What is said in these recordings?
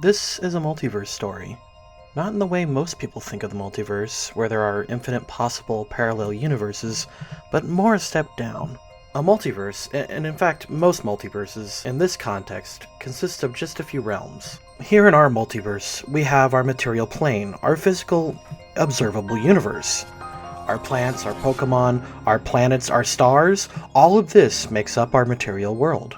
This is a multiverse story. Not in the way most people think of the multiverse, where there are infinite possible parallel universes, but more a step down. A multiverse, and in fact most multiverses, in this context, consists of just a few realms. Here in our multiverse, we have our material plane, our physical, observable universe. Our plants, our Pokemon, our planets, our stars, all of this makes up our material world.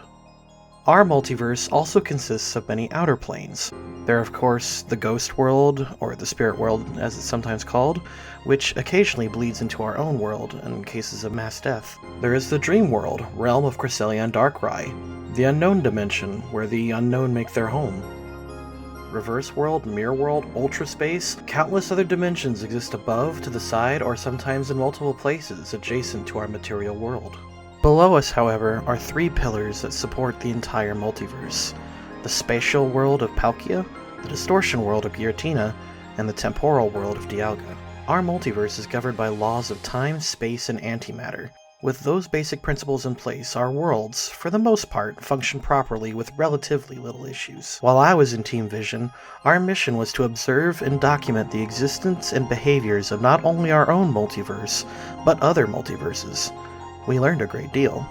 Our multiverse also consists of many outer planes. There are of course the ghost world, or the spirit world as it's sometimes called, which occasionally bleeds into our own world in cases of mass death. There is the dream world, realm of Cresselia and Darkrai, the unknown dimension, where the unknown make their home. Reverse world, mirror world, ultra space, countless other dimensions exist above, to the side, or sometimes in multiple places adjacent to our material world. Below us, however, are three pillars that support the entire multiverse: the spatial world of Palkia, the distortion world of Giratina, and the temporal world of Dialga. Our multiverse is governed by laws of time, space, and antimatter. With those basic principles in place, our worlds, for the most part, function properly with relatively little issues. While I was in Team Vision, our mission was to observe and document the existence and behaviors of not only our own multiverse, but other multiverses. We learned a great deal.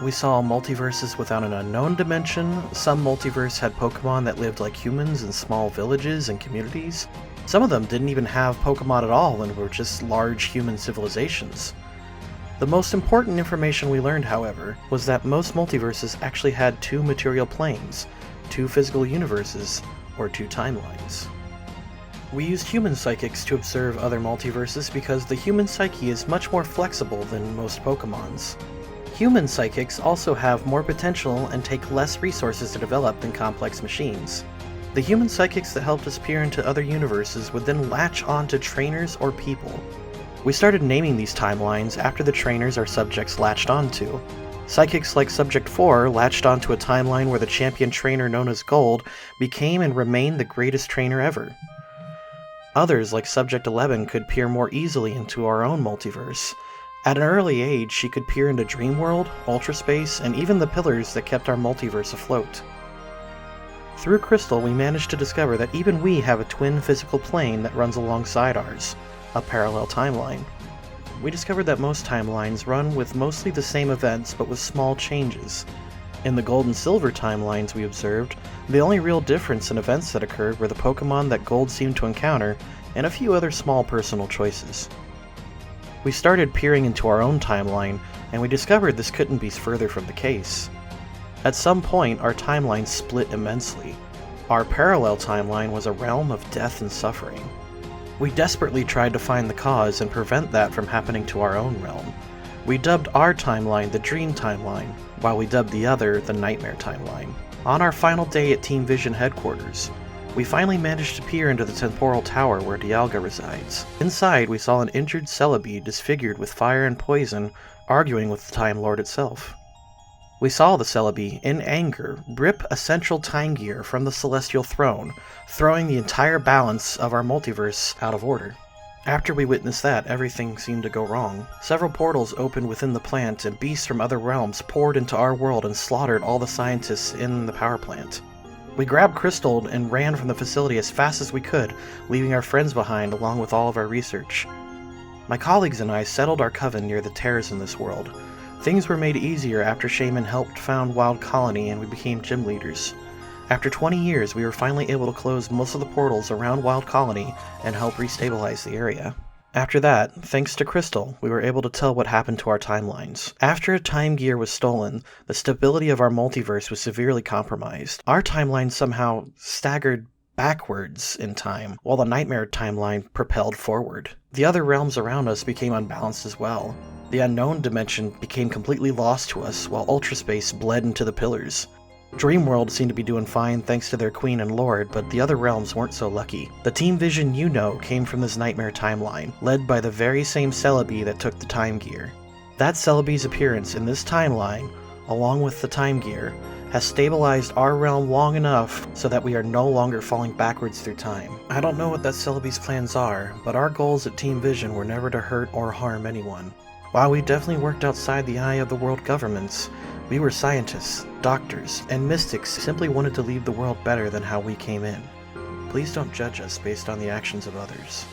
We saw multiverses without an unknown dimension. Some multiverse had Pokemon that lived like humans in small villages and communities. Some of them didn't even have Pokemon at all and were just large human civilizations. The most important information we learned, however, was that most multiverses actually had two material planes, two physical universes, or two timelines. We used human psychics to observe other multiverses because the human psyche is much more flexible than most Pokemon's. Human psychics also have more potential and take less resources to develop than complex machines. The human psychics that helped us peer into other universes would then latch on to trainers or people. We started naming these timelines after the trainers our subjects latched onto. Psychics like Subject 4 latched onto a timeline where the champion trainer known as Gold became and remained the greatest trainer ever. Others, like Subject 11, could peer more easily into our own multiverse. At an early age, she could peer into Dream World, Ultra Space, and even the pillars that kept our multiverse afloat. Through Crystal, we managed to discover that even we have a twin physical plane that runs alongside ours, a parallel timeline. We discovered that most timelines run with mostly the same events but with small changes. In the Gold and Silver timelines we observed, the only real difference in events that occurred were the Pokemon that Gold seemed to encounter, and a few other small personal choices. We started peering into our own timeline, and we discovered this couldn't be further from the case. At some point, our timeline split immensely. Our parallel timeline was a realm of death and suffering. We desperately tried to find the cause and prevent that from happening to our own realm. We dubbed our timeline the Dream Timeline, while we dubbed the other the Nightmare Timeline. On our final day at Team Vision headquarters, we finally managed to peer into the temporal tower where Dialga resides. Inside, we saw an injured Celebi disfigured with fire and poison, arguing with the Time Lord itself. We saw the Celebi, in anger, rip a central time gear from the Celestial Throne, throwing the entire balance of our multiverse out of order. After we witnessed that, everything seemed to go wrong. Several portals opened within the plant, and beasts from other realms poured into our world and slaughtered all the scientists in the power plant. We grabbed Crystal and ran from the facility as fast as we could, leaving our friends behind along with all of our research. My colleagues and I settled our coven near the terrace in this world. Things were made easier after Shaman helped found Wild Colony and we became gym leaders. After 20 years, we were finally able to close most of the portals around Wild Colony and help restabilize the area. After that, thanks to Crystal, we were able to tell what happened to our timelines. After a time gear was stolen, the stability of our multiverse was severely compromised. Our timeline somehow staggered backwards in time, while the Nightmare timeline propelled forward. The other realms around us became unbalanced as well. The unknown dimension became completely lost to us, while Ultra Space bled into the pillars. Dreamworld seemed to be doing fine thanks to their queen and lord, but the other realms weren't so lucky. The Team Vision you know came from this Nightmare timeline, led by the very same Celebi that took the time gear. That Celebi's appearance in this timeline, along with the time gear, has stabilized our realm long enough so that we are no longer falling backwards through time. I don't know what that Celebi's plans are, but our goals at Team Vision were never to hurt or harm anyone. While we definitely worked outside the eye of the world governments, We were scientists, doctors, and mystics simply wanted to leave the world better than how we came in. Please don't judge us based on the actions of others.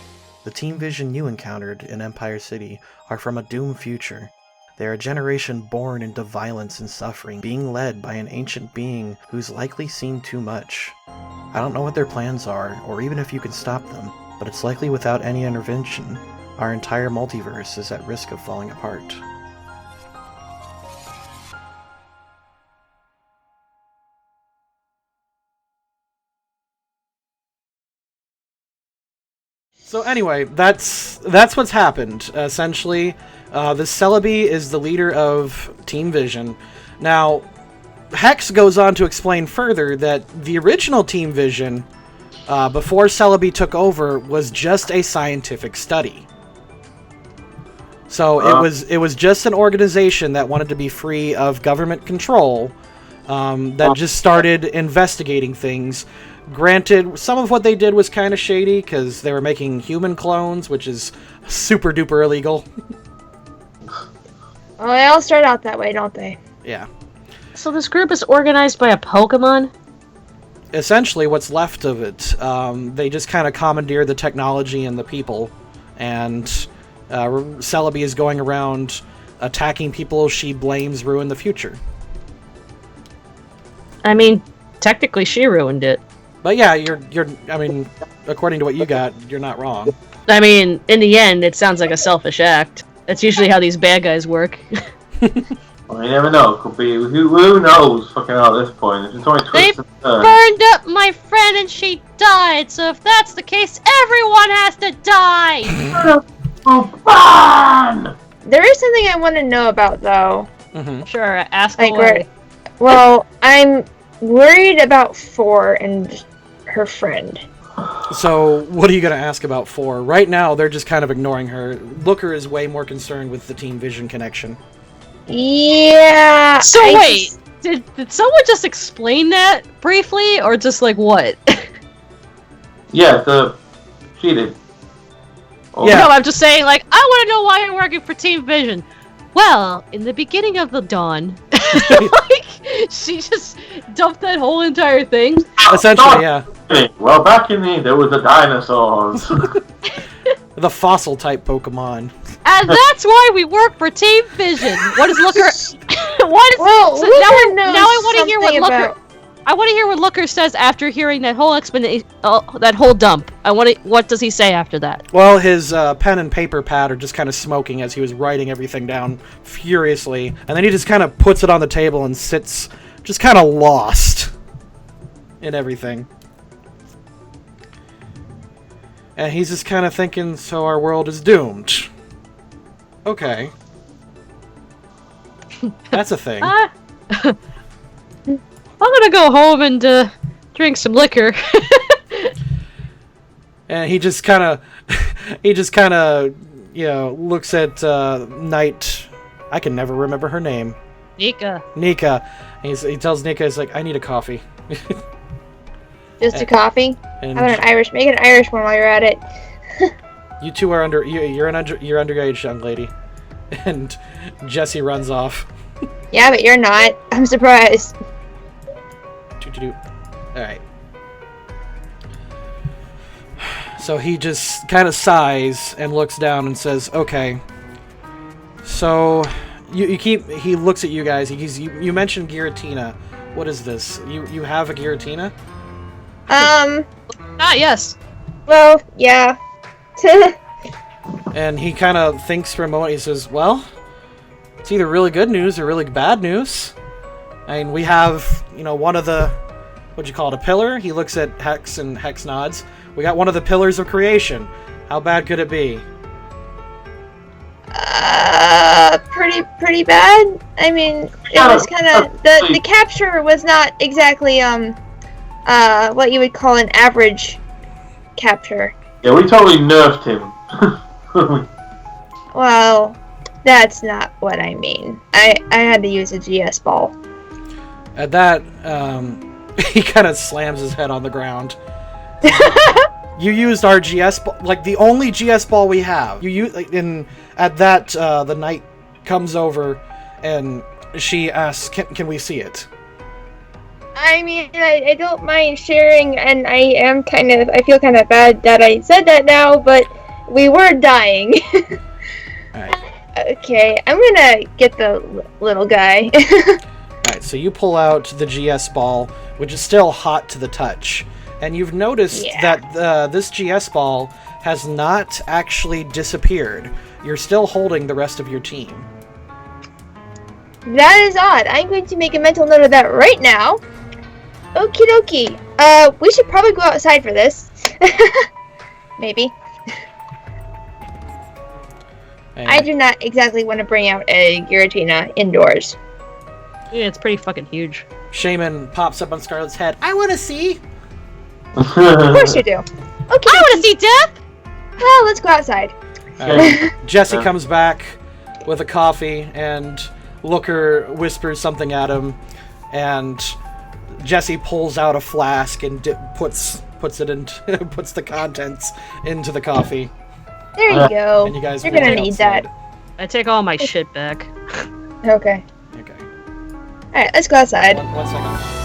The Team Vision you encountered in Empire City are from a doomed future. They are a generation born into violence and suffering, being led by an ancient being who's likely seen too much. I don't know what their plans are, or even if you can stop them, but it's likely without any intervention, our entire multiverse is at risk of falling apart. So anyway, that's what's happened, essentially. This Celebi is the leader of Team Vision. Now, Hexx goes on to explain further that the original Team Vision, before Celebi took over, was just a scientific study. So it was just an organization that wanted to be free of government control, that just started investigating things. Granted, some of what they did was kind of shady, because they were making human clones, which is super duper illegal. Well, they all start out that way, don't they? Yeah. So this group is organized by a Pokemon? Essentially, what's left of it. They just kind of commandeer the technology and the people, and Celebi is going around attacking people she blames ruin the future. I mean, technically she ruined it. But yeah, I mean, according to what you got, you're not wrong. I mean, in the end, it sounds like a selfish act. That's usually how these bad guys work. Well, you never know. Could be who knows? Fucking hell, at this point, it's only They twists and turns. burned up my friend and she died. So if that's the case, everyone has to die. Oh, fun! There is something I want to know about, though. Mm-hmm. Sure, ask Like, away. well, I'm worried about Four and her friend. So, what are you going to ask about 4? Right now, they're just kind of ignoring her. Looker is way more concerned with the Team Vision connection. Yeah. So wait, did someone just explain that briefly, or just like what? Yeah, she did. Oh. Yeah. No, I'm just saying, like, I want to know why you're working for Team Vision. Well, in the beginning of the dawn, like, she just dumped that whole entire thing. Essentially, yeah. Well, back in there was the dinosaurs. The fossil type Pokemon. And that's why we work for Team Vision. What is Looker? What is? Well, so Looker now knows I want to hear what something Looker. I want to hear what Looker says after hearing that whole explanation, that whole dump. What does he say after that? Well, his pen and paper pad are just kind of smoking as he was writing everything down furiously. And then he just kind of puts it on the table and sits just kind of lost in everything. And he's just kind of thinking, so our world is doomed. Okay. That's a thing. I'm gonna go home and drink some liquor. And he just kind of, you know, looks at Knight. I can never remember her name. Nika. And he tells Nika, he's like, I need a coffee. Just a coffee? And How about an Irish? Make an Irish one while you're at it. you two are you're underage, young lady. And Jesse runs off. Yeah, but you're not. I'm surprised. Alright. So he just kind of sighs and looks down and says, okay. So, he looks at you guys. You mentioned Giratina. What is this? You have a Giratina? Yes. Well, yeah. And he kind of thinks for a moment. He says, well, it's either really good news or really bad news. I mean, we have, you know, one of the, what'd you call it, a pillar? He looks at Hexx and Hexx nods. We got one of the pillars of creation. How bad could it be? Pretty bad. I mean, it was kind of, the capture was not exactly, what you would call an average capture. Yeah, we totally nerfed him. Well, that's not what I mean. I had to use a GS ball. At that, he kind of slams his head on the ground. You used our GS ball, like the only GS ball we have. At that, the knight comes over and she asks, can we see it? I mean, I don't mind sharing, and I feel kind of bad that I said that now, but we were dying. Alright. Okay, I'm gonna get the little guy. Alright, so you pull out the GS ball, which is still hot to the touch. And you've noticed that this GS ball has not actually disappeared. You're still holding the rest of your team. That is odd. I'm going to make a mental note of that right now. Okie dokie. We should probably go outside for this. Maybe. And I do not exactly want to bring out a Giratina indoors. Yeah, it's pretty fucking huge. Shaman pops up on Scarlet's head. I want to see! Of course you do. Okay. I want to see death! Well, let's go outside. Jesse comes back with a coffee, and Looker whispers something at him, and Jesse pulls out a flask and puts it in, puts the contents into the coffee. There you go. And you guys You're walk gonna need outside. that. I take all my shit back. Okay. Okay. Alright, let's go outside. One second.